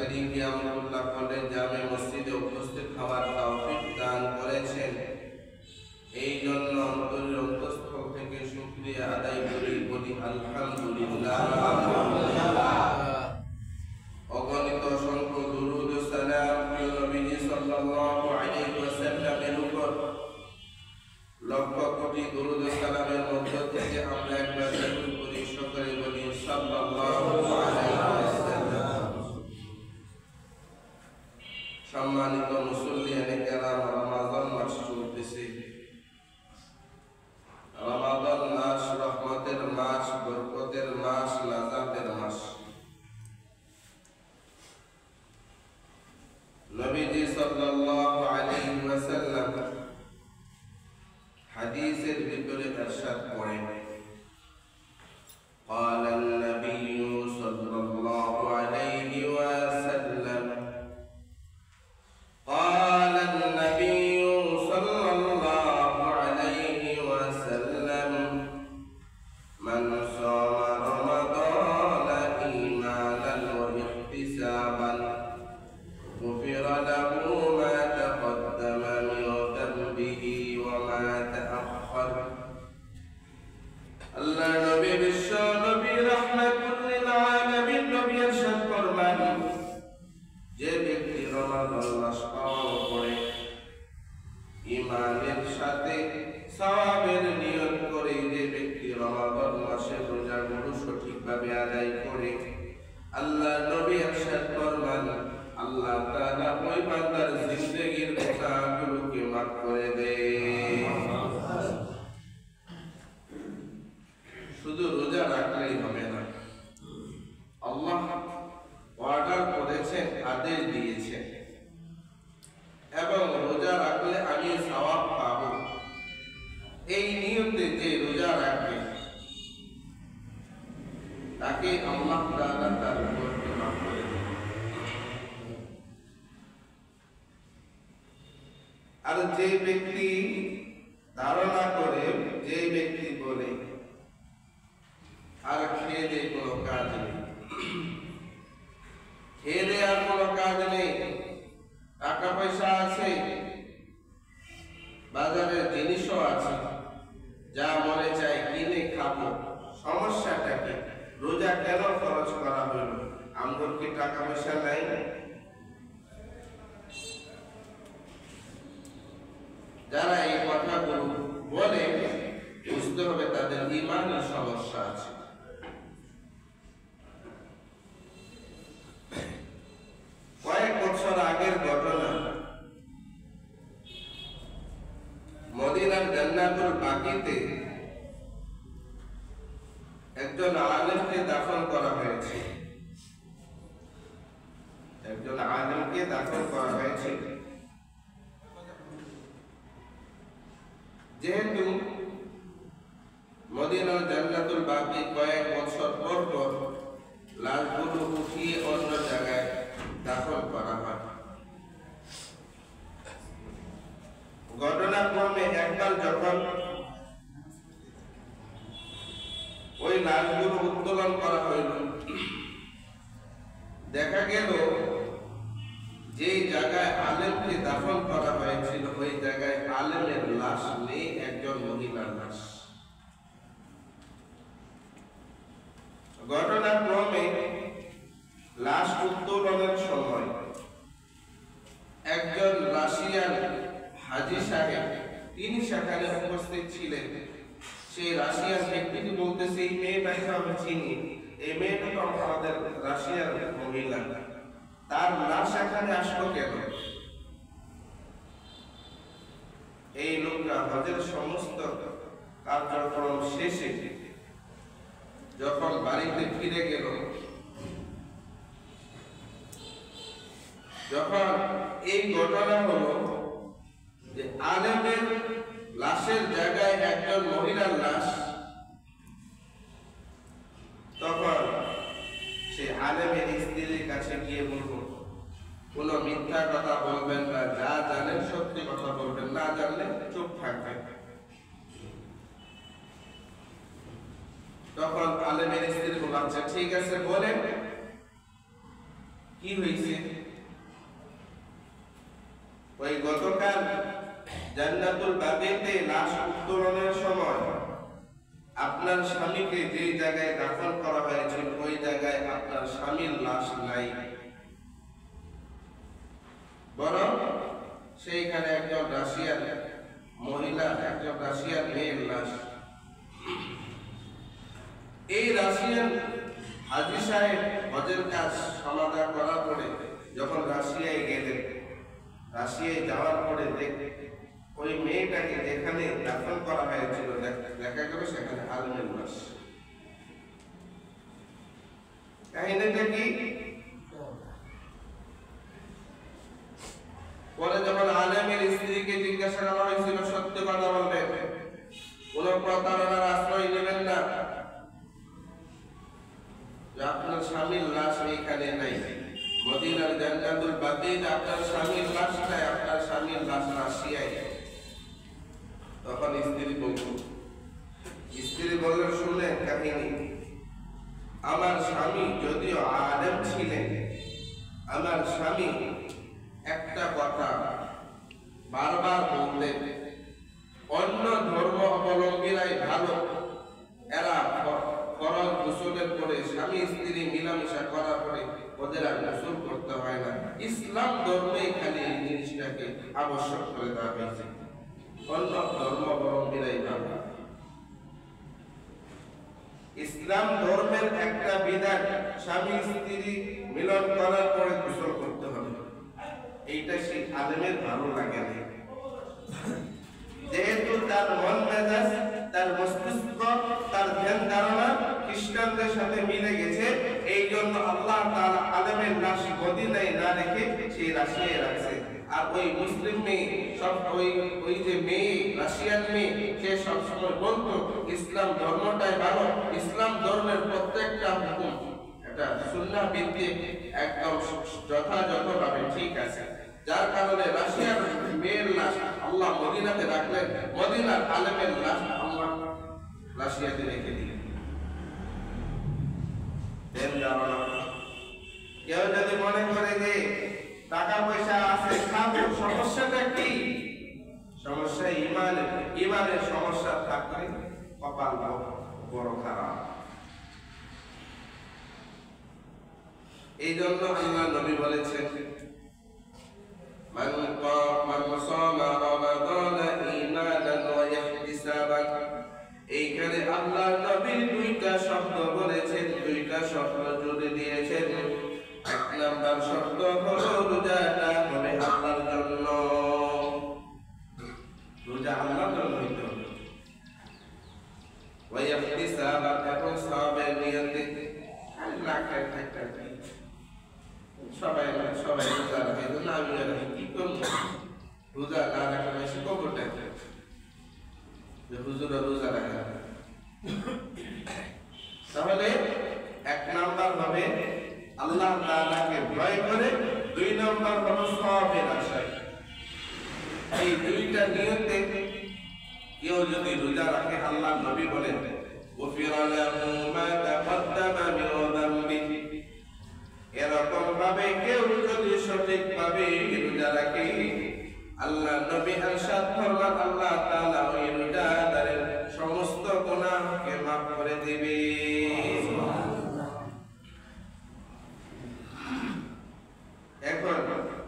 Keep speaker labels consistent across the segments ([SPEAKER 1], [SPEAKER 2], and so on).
[SPEAKER 1] শরীফে আমরুল্লাহ কলেজ জামে মসজিদে উপস্থিত হওয়ার তৌফিক দান করেছেন। এই জন্য অন্তরের অন্তঃস্থল থেকে শুকরিয়া আদায় করি, বলি আলহামদুলিল্লাহ। অগণিত অসংখ্য দুরূদ ও সালাম প্রিয় নবীজি সাল্লাল্লাহু আলাইহি ওয়াসাল্লামের উপর, লক্ষ কোটি দুরূদ ও সালামের মধ্য থেকে আমরা একবার দরুদ পড়ি, সকলে বলি সাল্লাল্লাহু আলাইহি ওয়াসাল্লাম। সম্মানিত মুসল্লিয়ানে কেরাম, রমাদান মাস চলতেছে। রমাদান মাস রহমতের মাস, বরকতের মাস, নাজাতের মাস। নবীজি সাল্লাল্লাহু আলাইহি ওয়াসাল্লাম হাদিসের ভিতরে ইরশাদ করেন, قال النبي صلى الله عليه وسلم قال النبي صلى الله عليه وسلم من صام رمضان إيمانا واحتسابا غفر له ما تقدم من ذنبه وما تأخر। আল্লাহ নবী বিশ্ব নবী রাহমাতুল লিল আলামিন নবী ইরশাদ ফরমান, যে ব্যক্তি রমাদান মাস পালন করে ঈমানের সাথে সওয়াবের নিয়ত করে, যে ব্যক্তি রমাদান মাসের রোজাগুলো সঠিকভাবে আদায় করে, আল্লাহ নবী ইরশাদ ফরমান, আল্লাহ তাআলা ওই বান্দার জিন্দেগীর গুনাহগুলোকে মাফ করে দেয়। শুধু রোজা রাখলেই হবে না, আল্লাহ অর্ডার করেছেন, আদেশ দিয়েছেন, এবং রোজা রাখলে আমি সওয়াব পাব, এই নিয়তে যে রোজা রাখবে তাকে আল্লাহ তাআলা তার গুনাহকে মাফ করে দেন। আর যে ব্যক্তি ধারণা করে, যে ব্যক্তি বলে আর খেয়ে দিয়ে কোনো কাজ নেই, খেয়ে দিয়ে আর কোনো কাজ নেই, টাকা পয়সা আছে, বাজারের জিনিসও আছে, যা মনে চায় কিনে খাবো, সমস্যাটা কি? রোজা কেন খরচ করা হলো? আমগর কি টাকা পয়সা নাই? যারা এই কথাগুলো বলে, বুঝতে হবে তাদের ঈমানের সমস্যা আছে। কয়েক বছর আগের ঘটনা, মদিনার জান্নাতুল বাকিতে একজন আলেমকে দাফন করা হয়েছে। একজন আলেমকে দাফন করা হয়েছে। যেহেতু মদিনার জান্নাতুল বাকি কয়েক বছর পর পর লাশগুলো উঠিয়ে অন্য জায়গায় দাফন করা হয়, ঘটনাক্রমে একবার যখন ওই লাশগুলো উত্তোলন করা হইল, দেখা গেল যে জায়গায় আলেমকে দাফন করা হয়েছিল ওই জায়গায় আলেমের লাশ নেই, একজন মহিলার লাশ। ঘটনাক্রমে লাশ উত্তোলনের সময় একজন রাশিয়ান হাজী সাহেব, তিনি সেখানে উপস্থিত ছিলেন। সেই রাশিয়ান ব্যক্তিটি বলতেছে, এই মেয়েটাকে আমি চিনি, এই মেয়েটা তো আমাদের রাশিয়ার মহিলা, তার লাশ এখানে আসলো কেন? এই লোকটা হজের সমস্ত কার্যক্রম শেষে যখন বাড়িতে ফিরে গেল, যখন এই ঘটনা হলো যে আলেমের লাশের জায়গায় একজন মহিলার লাশ, তখন সে আলেমের স্ত্রীর কাছে গিয়ে বলল, কোনো মিথ্যা কথা বলবেন না, যা জানেন সত্যি কথা বলবেন, না জানলে চুপ থাকবেন। তখন আলেমের স্ত্রী বলল, আচ্ছা ঠিক আছে বলেন। কি হয়েছে? ওই গতকাল জান্নাতুল বাকিতে লাশ উত্তোলনের সময় আপনার স্বামীকে যে জায়গায় দাফন করা হয়েছিল ওই জায়গায় আপনার স্বামীর লাশ নাই, বরং সেইখানে একজন রাশিয়ান মহিলা, একজন রাশিয়ান মেয়ের লাশ। এই রাশিয়ান হাজী সাহেব হজের কাজ সমাধা করার পরে যখন রাশিয়ায় গেলেন, রাশিয়ায় যাওয়ার পরে ওই মেয়েটাকে যেখানে দাফন করা হয়েছিল দেখা গেল সেখানে আলমের লাশ। কাহিনীটা কি? পরে যখন আলেমের স্ত্রীকে জিজ্ঞাসা করা হয়েছিল সত্য কথা বলবে, কোন প্রতারণার আশ্রয় নেবেন না, যে আপনার স্বামীর লাশ এইখানে নাই, মদিনার জান্নাতুল বাকিতে আপনার স্বামীর লাশ নাই, আপনার স্বামীর লাশ রাশিয়ায়। তখন স্ত্রী বললেন, শুনলেন কাহিনী, আমার স্বামী যদিও আলেম ছিলেন, আমার স্বামী একটা কথা বারবার বলতেন, অন্য ধর্ম অবলম্বীরাই ভালো, এরা ফরজ গোসলের পরে স্বামী স্ত্রী মিলামেশা করার পরে ওদের আর গোসল করতে হয় না, ইসলাম ধর্মে খালি এই জিনিসটাকে আবশ্যক করে দেওয়া হয়েছে, অন্য ধর্ম অবলম্বীরাই ভালো। ইসলাম ধর্মের একটা বিধান স্বামী স্ত্রী মিলন করার পরে গোসল করতে হবে, এইটা সেই আলেমের ভালো লাগে না। যেহেতু তার মন মেজাজ, তার মস্তিষ্ক, তার ধ্যান ধারণা খ্রিস্টানদের সাথে মিলে গেছে, এই জন্য আল্লাহ তাআলা আলেমের লাশ মদিনায় না রেখে সেই রাশিয়ায় রাখছে। আর ওই মুসলিম মেয়ে, সব ওই যে মেয়ে, রাশিয়ান মেয়ে, সে সবসময় বলতো ইসলাম ধর্মটাই ভালো, ইসলাম ধর্মের প্রত্যেকটা হুকুম এটা সুন্নাহ ভিত্তিক একদম যথাযথভাবে ঠিক আছে। যার কারণে রাশিয়ার মেয়ের লাশ আল্লাহ মদিনাতে রাখলেন, মদিনার আলেমের লাশ আল্লাহ রাশিয়াতে রেখে দিলেন। কেউ যদি মনে করে যে টাকা পয়সা আছে, খাবো, সমস্যাটা কি? সমস্যা ইমানের সমস্যা থাকলে কপাল বড় খারাপ। এই জন্য আল্লাহ নবী বলেছেন, এইখানে আল্লাহ নবী দুইটা শব্দ বলেছেন, দুইটা শব্দ জুড়ে দিয়েছেন। এক নাম্বার শব্দ হলো রোজাটা হবে আল্লাহর জন্য, রোজা আল্লাহর জন্য হইতে হবে, এবং সওয়াবের নিয়তে। সবাই রোজা রাখে, আমি রাখি, কি করবো? রোজা না রাখলে সে কবরটা যে হুজুরা রোজা রাখে। তাহলে এক নাম্বার হবে আল্লাহ তাআলাকে ভয় করে, দুই নাম্বার হলো সওয়াবের আশায়। এই দুইটা নিয়তে কেউ যদি রোজা রাখে, আল্লাহ নবী বলেন গফিরা লাহু মা তাকদ্দামা মিন যামবিহি, এরকম ভাবে কেউ যদি সঠিকভাবে রোজা রাখে, আল্লাহ নবী ইরশাদ ফরমান, আল্লাহ তাআলা ওই রোজাদারের সমস্ত গুনাহকে মাফ করে দিবে। এখন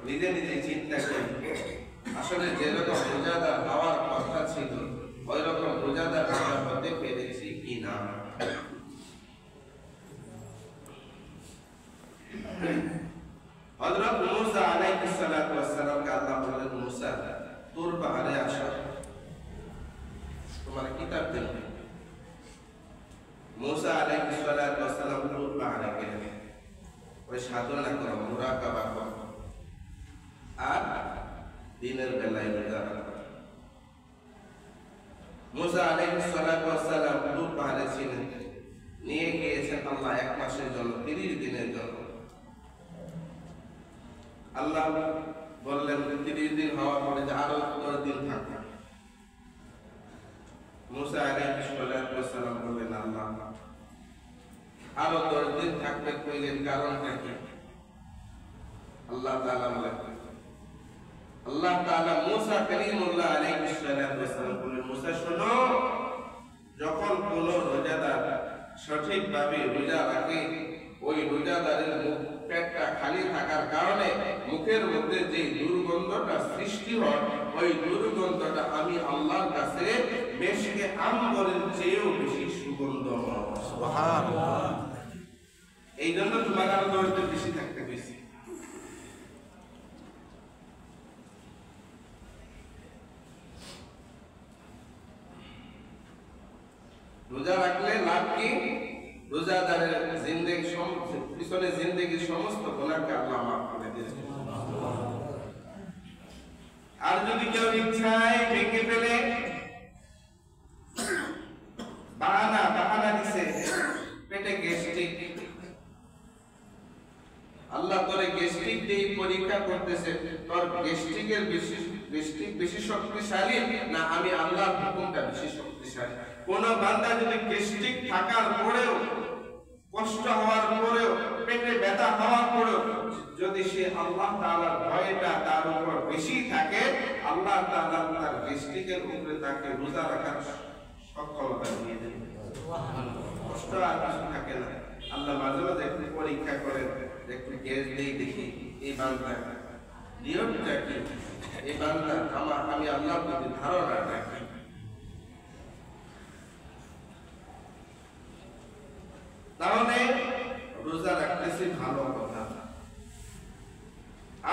[SPEAKER 1] নিজে নিজে চিন্তা করি, আসলে যেরকম রোজাদার হওয়ার কথা ছিল ওই রকম রোজাদার আমরা হতে পেরেছি কিনা? হযরত মুসা আলাইহিস সালাতু ওয়াস সালামকে আল্লাহ বললেন, মুসা তুর পাহাড়ে আসো, তোমার কিতাব দেব। মুসা আলাইহিস সালাতু ওয়াস সালাম তুর পাহাড়ে গেলেন, ওই সাধনা করো, মুরাকাবা করো, আর দিনের বেলায় রোজা রাখো। মুসা আলাইহিস সালাতু ওয়াস সালাম তুর পাহাড়ে ছিলেন, নিয়ে গিয়েছেন আল্লাহ 1 মাসের জন্য, 30 দিনের জন্য। আল্লাহ বললেন 30 দিন হওয়ার পরে যে আরো 10 দিন থাকবে। মুসা আলাইহিস সালাতু ওয়াস সালাম বললেন, আল্লাহ আরো 10 দিন থাকবে, কইলেন কারণটা কি? আল্লাহ তাআলা বলেন, আল্লাহ তাআলা মুসা কালিমুল্লাহ আলাইহিস সালাম বলেন, মুসা শোনো, যখন কোন রোজাদার সঠিকভাবে রোজা রাখে, ওই রোজাদারের পেটটা খালি থাকার কারণে মুখের মধ্যে যে দুর্গন্ধটা সৃষ্টি হয়, ওই দুর্গন্ধটা আমি আল্লাহর কাছে মেশকে আম্বরের চেয়েও বেশি সুগন্ধময়। সুবহানাল্লাহ। এই জন্য তোমার আরো দরজা বেশি থাকতে বেশি। রোজা রাখলে লাভ কি? রোজাদারের জিন্দেগি পিছনে জিন্দেগির সমস্ত গুনাহকে আল্লাহ মাফ করে দেন। আর যদি কেউ ইচ্ছায় ভেঙে ফেলে, বাহানা দিছে পেটে গ্যাস্ট্রিক, আল্লাহ তোরে গ্যাস্ট্রিক দিয়ে পরীক্ষা করতেছে, তোর গ্যাস্ট্রিকের বেশি শক্তিশালী না আমি আল্লাহর হুকুমটা বেশি শক্তিশালী? কোন বান্দা যদি গ্যাস্ট্রিক থাকার পরেও, কষ্ট হওয়ার পরেও, পেটে ব্যথা হওয়ার পরেও যদি সে আল্লাহ তাআলার ভয়টা তার উপর বেশি থাকে, আল্লাহ তাআলা তার গ্যাস্ট্রিকের উপরে তাকে রোজা রাখার সক্ষমতা দিয়ে দেন। কষ্ট আর কিছু থাকে না। আল্লাহ মাঝে মাঝে একটু পরীক্ষা করেন, একটু গ্যাস দিয়ে দেখি এই বান্দা নিয়মটা কি, এই বান্দা আমি আল্লাহর প্রতি ধারণা রাখি। তাহলে রোজা রাখতেছি ভালো কথা।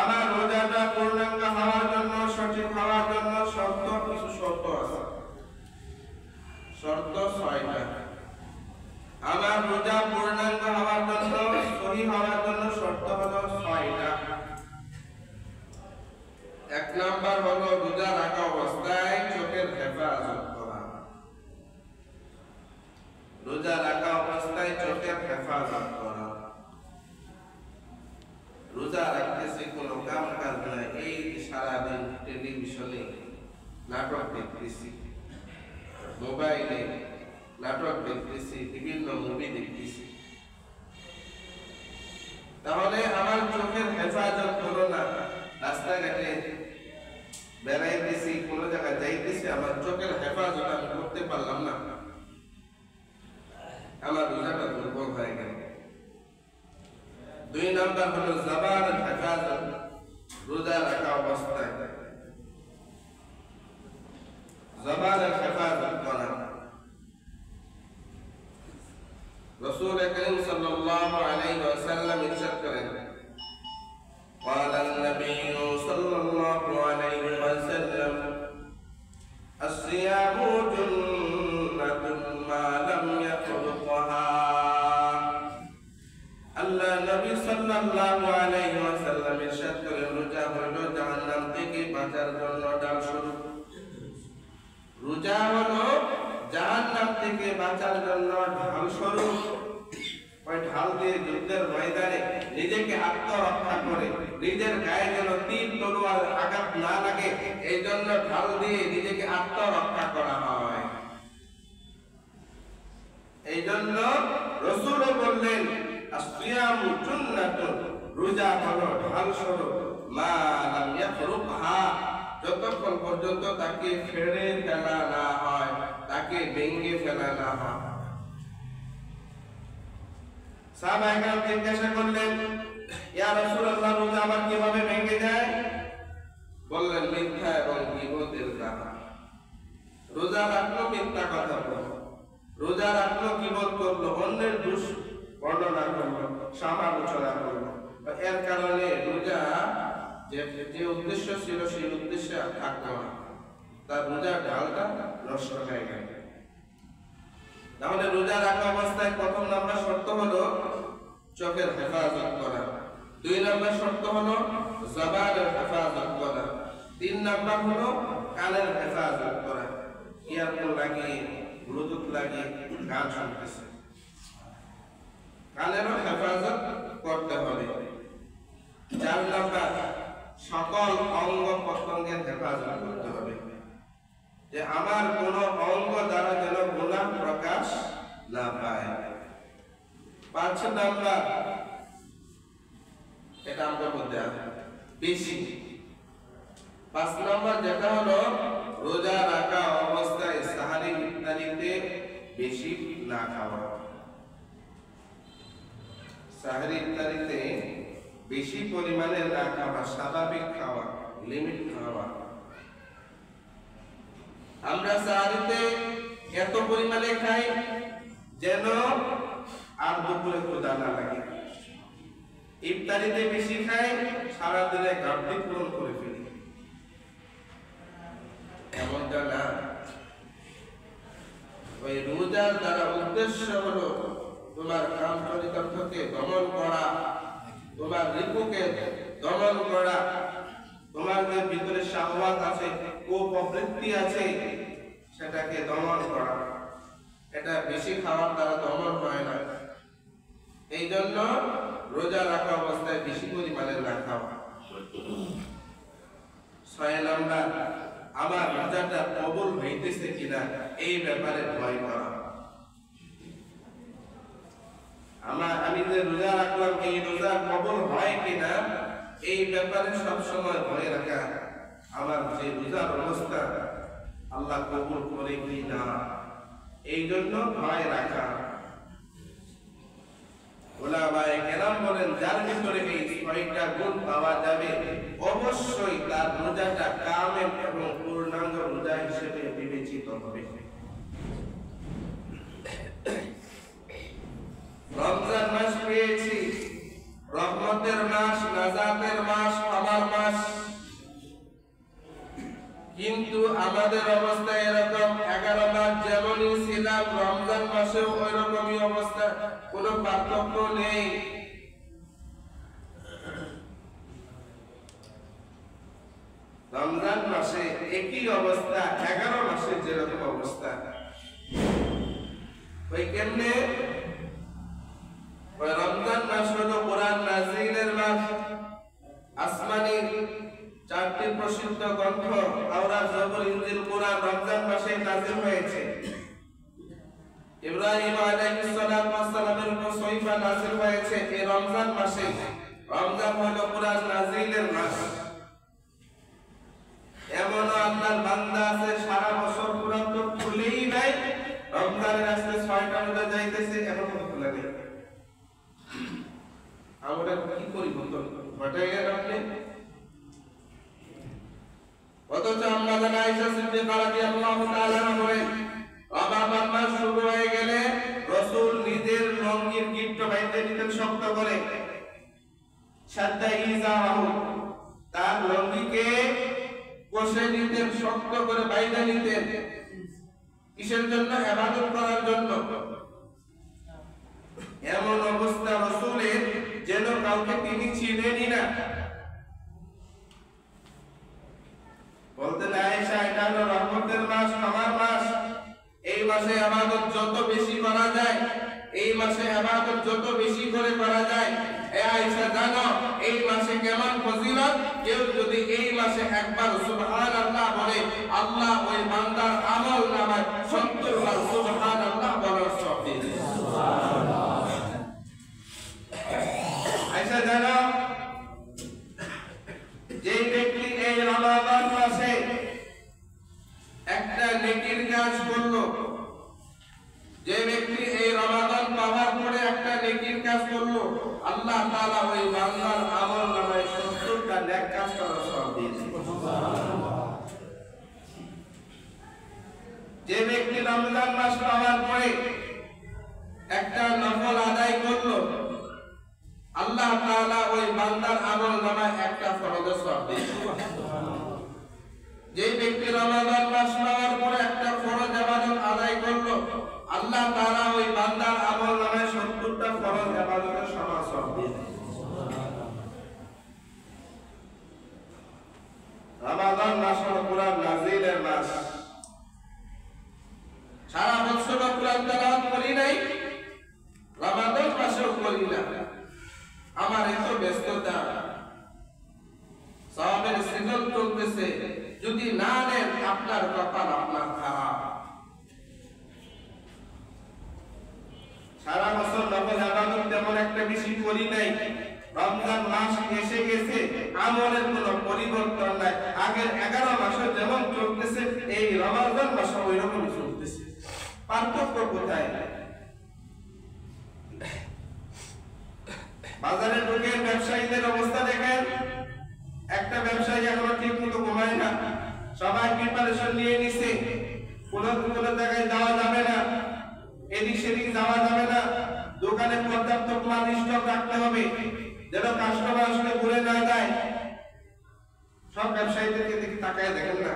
[SPEAKER 1] আমার রোজাটা পূর্ণাঙ্গ হওয়ার জন্য, সঠিক হওয়ার জন্য কিছু শর্ত আছে। শর্ত 6টা। আমার রোজা পূর্ণাঙ্গ হওয়ার জন্য, সহি হওয়ার জন্য শর্ত হলো 6টা। 1 নাম্বার হলো রোজা রাখা অবস্থায় চোখের হেফাজত করা। রোজা রাখা অবস্থায় চোখের হেফাজত করা। রোজা রাখতেছি কোনো কাম কাজ নাই, এই সারাদিন টেলিভিশনে নাটক দেখতেছি, মোবাইলে নাটক দেখতেছি, বিভিন্ন মুভি দেখতেছি, তাহলে আমার চোখের হেফাজত হলো না। রাস্তাঘাটে বেড়াইতেছি, কোন জায়গায় যাইতেছি, আমার চোখের হেফাজত আমি করতে পারলাম না, আমার রোজাটা দুর্বল হয়ে গেল। 2 নাম্বার হলো জবানের হেফাজত। রোজা রাখা অবস্থায় জবানের হেফাজত করা। রাসূল করিম সাল্লাল্লাহু আলাইহি ওয়াসাল্লাম ইরশাদ করেন, قال النبي صلى الله عليه وسلم الصيام جنة ما لم يخلقها। আল্লাহ নবী সাল্লাল্লাহু আলাইহি ওয়াসাল্লাম ইরশাদ করেন, রোজা হলো জাহান্নাম থেকে বাঁচার জন্য ঢাল স্বরূপ। রোজা হলো জাহান্নাম থেকে বাঁচার জন্য ঢাল স্বরূপ। ওই ঢাল দিয়ে যুদ্ধের ময়দানে নিজেকে আত্মরক্ষা করে, নিজের গায়ে যেন তীর তলোয়ার আঘাত না লাগে, এই জন্য ঢাল দিয়ে নিজেকে আত্মরক্ষা করা হয়। এই জন্য রাসূল বললেন, আসিয়ামু জুন্নাতুন, রোজা হলো ঢাল স্বরূপ, মা লাম ইয়াখরুকহা, যতক্ষণ পর্যন্ত তাকে ফেড়ে ফেলা না হয়, তাকে ভেঙে ফেলা না হয়। সাহাবায়ে কেরাম জিজ্ঞাসা করলেন, ইয়া রাসূলুল্লাহ, রোজা আবার কিভাবে ভেঙে যায়? বললেন, মিথ্যা এবং গীবতের দ্বারা। রোজা রাখলো, মিথ্যা কথা বলল, রোজা রাখলো, গীবত করলো, অন্যের দোষ বর্ণনা করলো, সমালোচনা করলো, এর কারণে রোজা যে উদ্দেশ্য ছিল সেই উদ্দেশ্যে থাকলো না, তার রোজার ঢালটা নষ্ট হয়ে গেল। তাহলে রোজা রাখা অবস্থায় প্রথম নাম্বার শর্ত হলো চোখের হেফাজত করা, 2 নাম্বার শর্ত হলো জবানের হেফাজত করা, 3 নাম্বার হলো কানের হেফাজত করা। ইয়ারফোন লাগিয়ে, ব্লুটুথ লাগিয়ে গান শুনতেছে, কানেরও হেফাজত করতে হবে। 4 নাম্বার, সকল অঙ্গ প্রত্যঙ্গের হেফাজত করতে হবে, যে আমার কোন অঙ্গ দ্বারা যেন গুনাহ প্রকাশ না পায়। 5 নাম্বার, এটা আমাদের মধ্যে আছে, বেশি। 5 নম্বর যেটা হলো রোজা রাখা অবস্থায় সাহারি ইফতারিতে বেশি না খাওয়া। সাহারি ইফতারিতে বেশি পরিমাণে না খাওয়া, স্বাভাবিক খাওয়া, লিমিট খাওয়া। আমরা সাহারিতে এত পরিমাণে খাই যেন আর দুপুরে ক্ষুধা না লাগে। ইফতারিতে বেশি খাই, সারাদিনে ঘাটতি পূরণ করে ফেলি। এমনটা না। ওই রোজার দ্বারা উদ্দেশ্য হলো তোমার কাম চরিতার্থকে দমন করা, তোমার রিপুকে দমন করা, তোমার যে ভিতরে শাহওয়াত আছে, প্রবৃত্তি আছে, সেটাকে দমন করা। এটা বেশি খাওয়ার দ্বারা দমন হয় না। এই জন্য রোজা রাখা অবস্থায় বেশি পরিমাণে না খাওয়া। 6 নম্বর, আমার রোজাটা কবুল হইতেছে কিনা এই ব্যাপারে ভয় করা। আমি যে রোজা রাখলাম, এই রোজা কবুল হয় কিনা এই ব্যাপারে সব সময় ভয় রাখা। আমার যে রোজার অবস্থা আল্লাহ কবুল করে কিনা, এই জন্য ভয় রাখা। ওলামায়ে কেরাম বলেন, যার ভিতরে এই 6টা গুণ পাওয়া যাবে অবশ্যই তার রোজাটা কামেল এবং পূর্ণাঙ্গ রোজা হিসেবে বিবেচিত হবে। রমজান মাস পেয়েছি, রহমতের মাস, নাজাতের মাস, আমার মাস, কিন্তু আমাদের অবস্থা এরকম। 11 মাস যেমনই ছিলাম, রমজান মাসেও ওই রকমই অবস্থা, কোনো পার্থক্য নেই। রমজান মাসে একই অবস্থা, 11 মাসে যেরকম অবস্থা। ওই কেমনে? ওই রমজান মাস হলো কোরআন নাযিলের মাস। আসমানি 4টি প্রসিদ্ধ গ্রন্থ তাওরাত, জবুর, ইনজিল, কোরআন রমজান মাসে নাযিল হয়েছে। ইব্রাহিম আলাইহিস সালাতু ওয়াস সালামের উপর সহিফা নাযিল হয়েছে এই রমজান মাসে। রমজান হলো কোরআন নাযিলের মাস। এমন আল্লাহর বান্দা আছে সারা বছর কোরআন তো খুলেই নাই, রমজানের আসলে 6টা রোজা যাইতেছে এখনো খোলা নেই। আমরা কি পরিবর্তন ঘটাই গেল আপনি? অথচ আমরা জানা আয়েশা সিদ্দিকা রাদিয়াল্লাহু তাআলা বলেন, রমজান মাস শুরু হয়ে গেলে রাসূল নিজের লঙ্গির গিট্ট বাইন্ধে নিতেন শক্ত করে। সাদ্দা ইজারাহু, তার লঙ্গিকে কষে নিতেন, শক্ত করে বাইন্ধে নিতেন। কিসের জন্য? ইবাদত করার জন্য। এমন অবস্থা রাসূলের যেন কাউকে তিনি চিনেনই না। বলতেন, আয়েশা, এটা হলো রহমতের মাস, আমার মাস। এই মাসে ইবাদত যত বেশি করা যায়, এই মাসে ইবাদত যত বেশি করে করা যায়। এ আয়েশা, জানো এই মাসে কেমন ফজিলত? কেউ যদি এই মাসে একবার সুবহানাল্লাহ বলে, আল্লাহ ওই বান্দার আমল নামায় 70 বার সুবহানাল্লাহ বলার সওয়াব দিয়ে দেন। সুবহানাল্লাহ। আয়েশা, জানো যে ব্যক্তি এই রমাদান মাসে একটা নেকির কাজ করলো, যে ব্যক্তি এই রমাদান পাওয়ার পরে একটা নেকির কাজ করলো, আল্লাহ তাআলা ওই বান্দার আমল নামায় 70টা নেক কাজ করার সওয়াব দিয়েছেন। সুবহানাল্লাহ। যে ব্যক্তি রমজান মাস পাওয়ার পরে একটা নফল আদায় করলো, আল্লাহ তাআলা ওই বান্দার আমল নামায় একটা ফরজ সওয়াব দিয়েছেন। যে ব্যক্তি রমজান মাস পাওয়ার পরে একটা ফরজ ইবাদত আদায় করলো, আল্লাহ তাআলা ওই বান্দার আমল নামায় 70টা ফরজ ইবাদতের সমান সওয়াব দিয়েছেন। রমাদান মাস হলো কোরআন নাযিলের মাস। সারা বছর কোরআন তেলাওয়াত করি নাই, রমাদান মাসেও করি না। আমার এত ব্যস্ততা, সওয়াবের সৃজন চলতেছে, যদি না নেন আপনার কপাল আপনার খারাপ। সারা বছর নফল ইবাদত তেমন একটা বেশি করি নাই, রমজান মাস এসে গেছে, আমলের কোনো পরিবর্তন নাই। আগের 11 মাসে যেমন চলতেছে এই রমজান মাসে ওই রকমই চলতেছে। পার্থক্য কোথায়? বাজারে ঢুকে ব্যবসায়ীদের অবস্থা দেখেন। একটা ব্যবসায়ী এখনো ঠিক মতো ঘুমায় না, সবাই প্রিপারেশন নিয়ে নিছে, কোনো জায়গায় যাওয়া যাবে না, এদিক সেদিক যাওয়া যাবে না, দোকানে পর্যাপ্ত মাল স্টক রাখতে হবে যেন কাস্টমার আসলে ঘুরে না যায়। সব ব্যবসায়ীদেরকে দেখি তাকায় দেখেন না।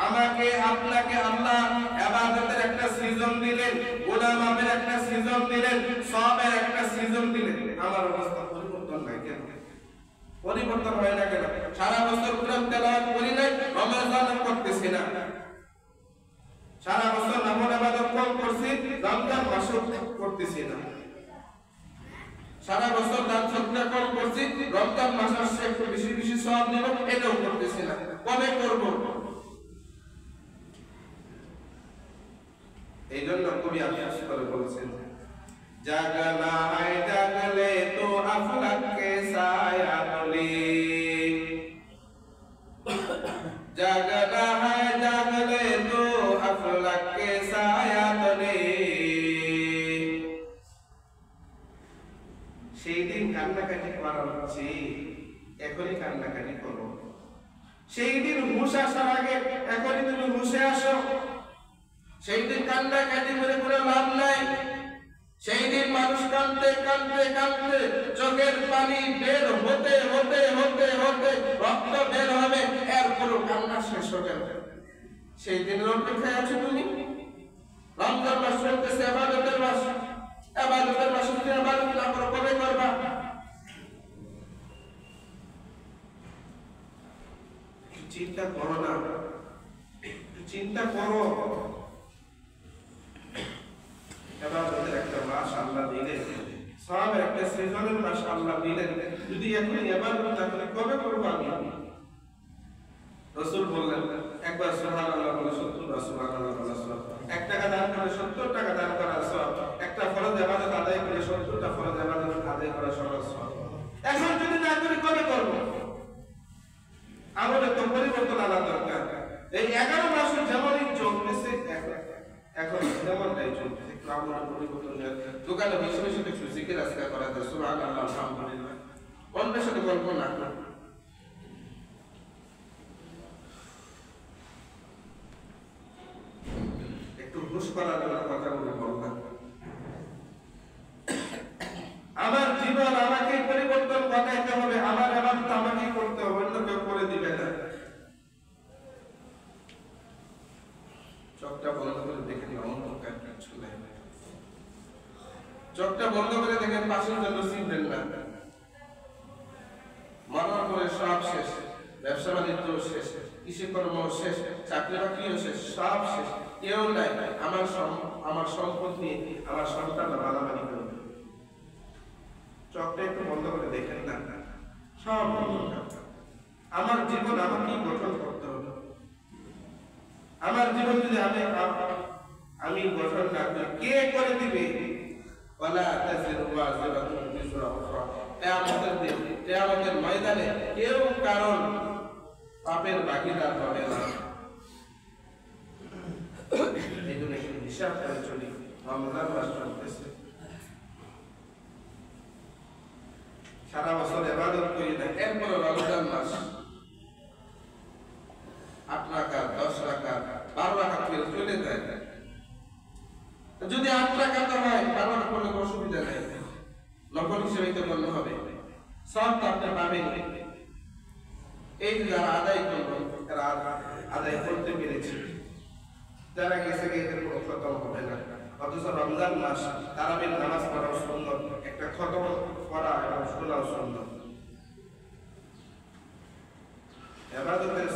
[SPEAKER 1] আমাকে আপনাকে আল্লাহ ইবাদতের একটা সিজন দিলেন, গুনাহের একটা সিজন দিলেন, সওয়াবের একটা সিজন দিলেন। আমার অবস্থা পরিবর্তন নাই কেন? পরিবর্তন হয় না কেন? সারা বছর কোরআন তেলাওয়াত করি নাই, রমজান করতেছি না। সারা বছর নামাজ ইবাদত কম করছি, রমজান মাসে করতেছি না। সারা বছর দান সদকা কম করছি, রমজান মাসে আসছে একটু বেশি বেশি সওয়াব নিব, এটাও করতেছি না। কবে করব? এই জন্য কবি আফসোস করে বলছেন, জাগনা है জাগলে তো আফলাক কে সায়া তলে, জাগনা है জাগলে তো আফলাক কে সায়া তলে। সেই দিন কান্নাকাটি করা হচ্ছে, এখনই কান্নাকাটি করো। সেই দিন হুঁশ আসার আগে এখনই তুমি হুঁশে আসো। সেই দিন কান্নাকাটি করে কোনো লাভ নাই। সেই দিন মানুষ কাঁদতে কাঁদতে কাঁদতে চোখের পানি বের হতে হতে হতে হতে রক্ত বের হবে, এরপরও কান্না শেষ হবে। সেই দিনের অপেক্ষায় আছো তুমি। রমজান মাস চলতেছে, ইবাদতের মাস। ইবাদতের মাসে তুমি ইবাদত না করো, কবে করবা? চিন্তা করো না, চিন্তা করো। ইবাদতের একটা মাস আল্লাহ দিলেন, সওয়াবের একটা সিজনের মাস আল্লাহ দিলেন। যদি এখন ইবাদত না করি কবে করব আমি? রাসূল বললেন, একবার সুবহানাল্লাহ বলে 70 বার সুবহানাল্লাহ বলে সওয়াব। 1 টাকা দান করে 70 টাকা দান করা সওয়াব। একটা ফরজ ইবাদত আদায় করে 70টা ফরজ ইবাদত আদায় করা সওয়াব। এখন যদি না করি কবে করব? আমাদের তো পরিবর্তন আনা দরকার। এই 11 মাস যেমনই চলতেছে এখন যেমনটাই চলতেছে, আমরা পরিবর্তন দোকানে বসে বসে একটু জিকির আজকার করা যায়, সুবহানাল্লাহ আলহামদুলিল্লাহ, অন্যের সাথে গল্প না। একটু হুঁশ করার জন্য কথাগুলো বললাম। আমার জীবন আমাকে পরিবর্তন ঘটাইতে হবে, আমার ইবাদত আমাকেই করতে হবে, অন্য কেউ করে দিবে না। চোখটা বন্ধ করে দেখেন অন্ধকার চলে, চোখটা বন্ধ করে দেখেন পাশের জন্য চিনবেন না। মরার পরে সব শেষ, ব্যবসা বাণিজ্য শেষ, কৃষিকর্ম শেষ, চাকরি বাকরিও শেষ, সব শেষ, কেউ নাই। আমার সম্পদ নিয়ে আমার সন্তানরা মালামালি করবে। চোখটা একটু বন্ধ করে দেখেন না, সব অন্ধকার। আমার জীবন আমাকেই গঠন করতে হবে। আমার জীবন যদি আমি গঠন না করি, কে করে দিবে? ওয়ালা তাজিরু ওয়াজিরাতুন বিজরা উখরা। কিয়ামতের ময়দানে কেউ কারণ পাপের ভাগীদার হবে না। এই জন্য হিসাব করে চলি। রমজান মাস চলতেছে, সারা বছর ইবাদত করি না, এরপর রমজান মাস 8 রাকাত 10 রাকাত 12 রাকাত করে চলে যায়। যদি 8 রাকাত হয় 12 রাকাত কোনো অসুবিধা নেই, নফল হিসেবে তো গণ্য হবে, সব তো আপনি পাবেন। এই যারা আদায় করবেন তারা আদায় করতে পেরেছে, যারা গেছে এদের কোনো খতম হবে না। অথচ রমজান মাস তারাবির নামাজ পড়াও সুন্নাত, একটা খতম করা এবং শোনাও সুন্নাত। ইবাদতের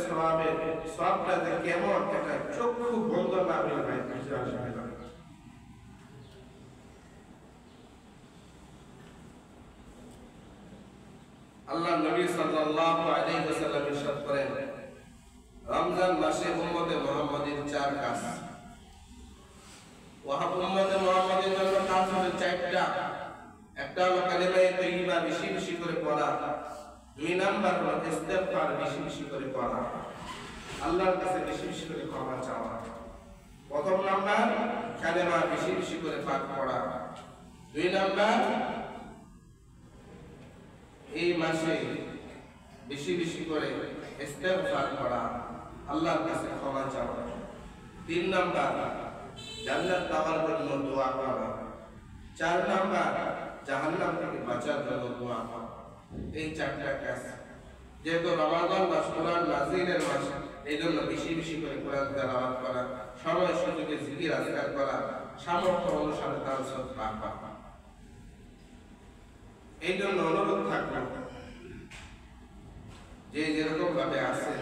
[SPEAKER 1] সওয়াবটা যে কেমন, এটা চক্ষু বন্ধ না হলে ভাই বুঝতে আসবে না। আল্লাহ নবী সাল্লাল্লাহু আলাইহি ওয়াসাল্লাম ইরশাদ করেন, রমজান মাসে উম্মতে মুহাম্মাদের 4 কাজ। উম্মতে মুহাম্মাদের জন্য কাজ হলো 4টা। একটা হলো কালিমায়ে তাইয়্যিবা বেশি বেশি করে পড়া, দুই নাম্বার হলো ইস্তিগফার বেশি বেশি করে পড়া, আল্লাহর কাছে বেশি বেশি করে ক্ষমা চাওয়া। প্রথম নাম্বার কালেমা বেশি বেশি করে পাঠ পড়া, দুই নাম্বার এই মাসে বেশি বেশি করে ইস্তিগফার করা, আল্লাহর কাছে ক্ষমা চাওয়া, তিন নাম্বার জান্নাত পাওয়ার জন্য দোয়া করা, চার নাম্বার জাহান্নাম থেকে বাঁচার জন্য দোয়া করা। এই চারটা কাজ যেহেতু রমাদান মাস কোরআন নাযিলের মাস, এই জন্য বেশি বেশি করে কোরআন তেলাওয়াত করা, সময় সুযোগে জিকির আজকার করা, সামর্থ্য অনুসারে তার সদকা করা। এই জন্য অনুরোধ থাকলো যে যেরকম ভাবে আছেন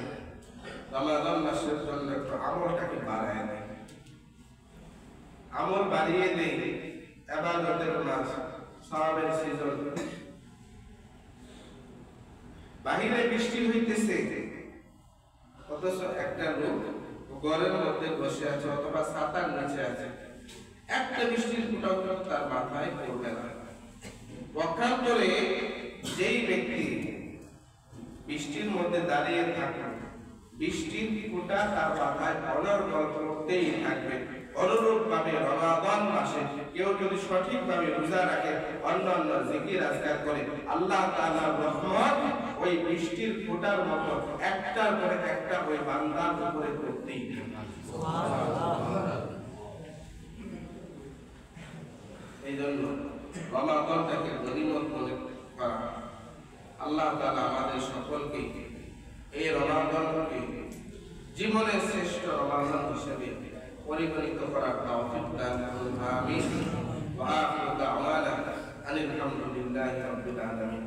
[SPEAKER 1] রমাদান মাসের জন্য একটু আমলটাকে বাড়ায় দেয়, আমল বাড়িয়ে দেয়। ইবাদতের মাস, সওয়াবের সিজন, বাহিরে বৃষ্টি হইতেছে অথচ একটা লোক ঘরের মধ্যে বসে আছে অথবা ছাতার নিচে আছে, একটা বৃষ্টির ফোঁটাও তার মাথায় পড়বে না। পক্ষান্তরে যেই ব্যক্তি বৃষ্টির মধ্যে দাঁড়িয়ে থাকে, বৃষ্টির ফোঁটা তার মাথায় অনর্গল পড়তেই থাকবে। অনুরূপ ভাবে রমাদান মাসে কেউ যদি সঠিকভাবে রোজা রাখে, অন্যান্য জিকির আজকার করে, আল্লাহ তাআলার রহমত ওই বৃষ্টির ফোঁটার মতো একটার পরে একটা ওই বান্দার উপরে পড়তেই থাকে। এই জন্য রমাদানটাকে গনিমত মনে করা। আল্লাহ তাআলা আমাদের সকলকে এই রমাদানকে জীবনের শ্রেষ্ঠ রমাদান হিসেবে পরিগণিত করার তৌফিক দান করুন। আমিন। ওয়া আখিরু দাওয়ানা আনিল হামদুলিল্লাহি রাব্বিল আলামিন।